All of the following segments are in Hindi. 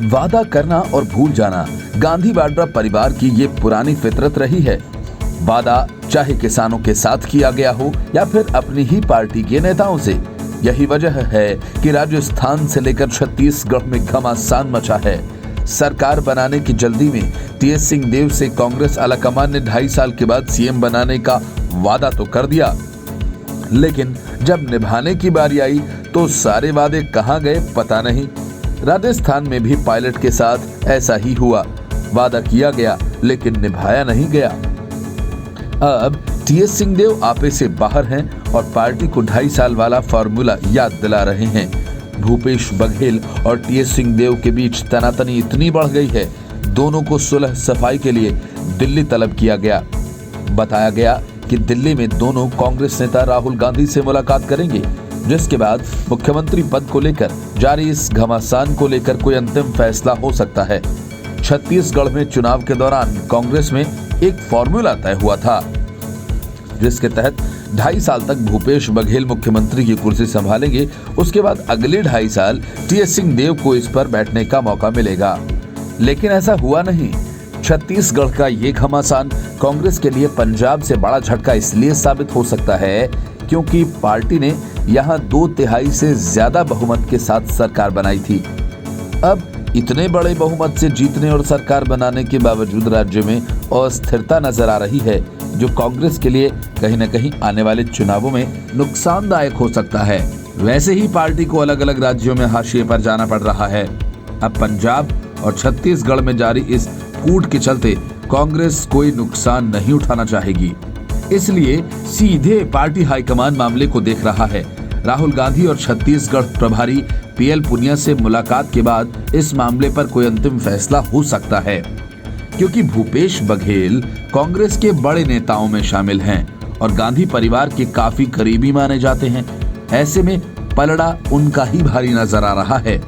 वादा करना और भूल जाना गांधी वाड्रा परिवार की ये पुरानी फितरत रही है। वादा चाहे किसानों के साथ किया गया हो या फिर अपनी ही पार्टी के नेताओं से। यही वजह है कि राजस्थान से लेकर छत्तीसगढ़ में घमासान मचा है। सरकार बनाने की जल्दी में टीएस सिंहदेव से कांग्रेस आलाकमान ने 2.5 साल के बाद सीएम बनाने का वादा तो कर दिया, लेकिन जब निभाने की बारी आई तो सारे वादे कहां गए पता नहीं। राजस्थान में भी पायलट के साथ ऐसा ही हुआ। वादा किया गया लेकिन निभाया नहीं गया। अब टीएस सिंहदेव आपे से बाहर हैं और पार्टी को 2.5 साल वाला फॉर्मूला याद दिला रहे हैं। भूपेश बघेल और टीएस सिंहदेव के बीच तनातनी इतनी बढ़ गई है, दोनों को सुलह सफाई के लिए दिल्ली तलब किया गया। बताया गया कि दिल्ली में दोनों कांग्रेस नेता राहुल गांधी से मुलाकात करेंगे, जिसके बाद मुख्यमंत्री पद को लेकर जारी इस घमासान को लेकर कोई अंतिम फैसला हो सकता है। छत्तीसगढ़ में चुनाव के दौरान कांग्रेस में एक फॉर्मूला तय हुआ था, जिसके तहत 2.5 साल तक भूपेश बघेल मुख्यमंत्री की कुर्सी संभालेंगे। उसके बाद अगले 2.5 साल टीएस सिंहदेव को इस पर बैठने का मौका मिलेगा, लेकिन ऐसा हुआ नहीं। छत्तीसगढ़ का ये घमासान कांग्रेस के लिए पंजाब से बड़ा झटका इसलिए साबित हो सकता है क्योंकि पार्टी ने यहाँ 2/3 से ज्यादा बहुमत के साथ सरकार बनाई थी। अब इतने बड़े बहुमत से जीतने और सरकार बनाने के बावजूद राज्य में अस्थिरता नजर आ रही है, जो कांग्रेस के लिए कहीं न कहीं आने वाले चुनावों में नुकसानदायक हो सकता है। वैसे ही पार्टी को अलग अलग राज्यों में हाशिए पर जाना पड़ रहा है। अब पंजाब और छत्तीसगढ़ में जारी इस कूट के चलते कांग्रेस कोई नुकसान नहीं उठाना चाहेगी, इसलिए सीधे पार्टी हाईकमान मामले को देख रहा है। राहुल गांधी और छत्तीसगढ़ प्रभारी पीएल पुनिया से मुलाकात के बाद इस मामले पर कोई अंतिम फैसला हो सकता है, क्योंकि भूपेश बघेल कांग्रेस के बड़े नेताओं में शामिल हैं और गांधी परिवार के काफी करीबी माने जाते हैं। ऐसे में पलड़ा उनका ही भारी नजर आ रहा है।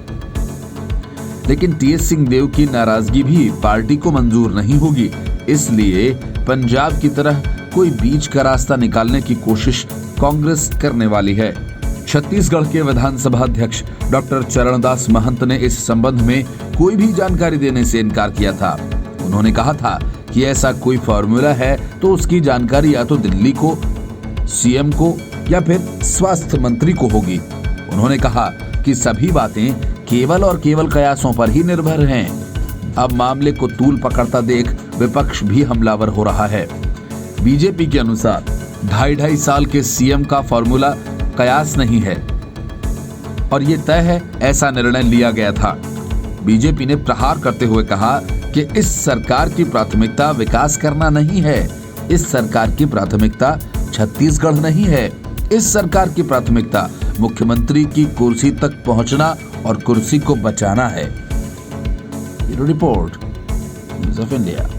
लेकिन टीएस सिंहदेव की नाराजगी भी पार्टी को मंजूर नहीं होगी, इसलिए पंजाब की तरह कोई बीच का रास्ता निकालने की कोशिश कांग्रेस करने वाली है। छत्तीसगढ़ के विधानसभा अध्यक्ष डॉक्टर चरणदास महंत ने इस संबंध में कोई भी जानकारी देने से इनकार किया था। उन्होंने कहा था कि ऐसा कोई फॉर्मूला है तो उसकी जानकारी या तो दिल्ली को, सीएम को या फिर स्वास्थ्य मंत्री को होगी। उन्होंने कहा कि सभी बातें केवल और केवल कयासों पर ही निर्भर हैं। अब मामले को तूल पकड़ता देख विपक्ष भी हमलावर हो रहा है। बीजेपी के अनुसार 2.5 साल के सीएम का फॉर्मूला कयास नहीं है और ये तय है, ऐसा निर्णय लिया गया था। बीजेपी ने प्रहार करते हुए कहा कि इस सरकार की प्राथमिकता विकास करना नहीं है, इस सरकार की प्राथमिकता छत्तीसगढ़ नहीं है, इस सरकार की प्राथमिकता मुख्यमंत्री की कुर्सी तक पहुंचना और कुर्सी को बचाना है। Bureau report, news of India.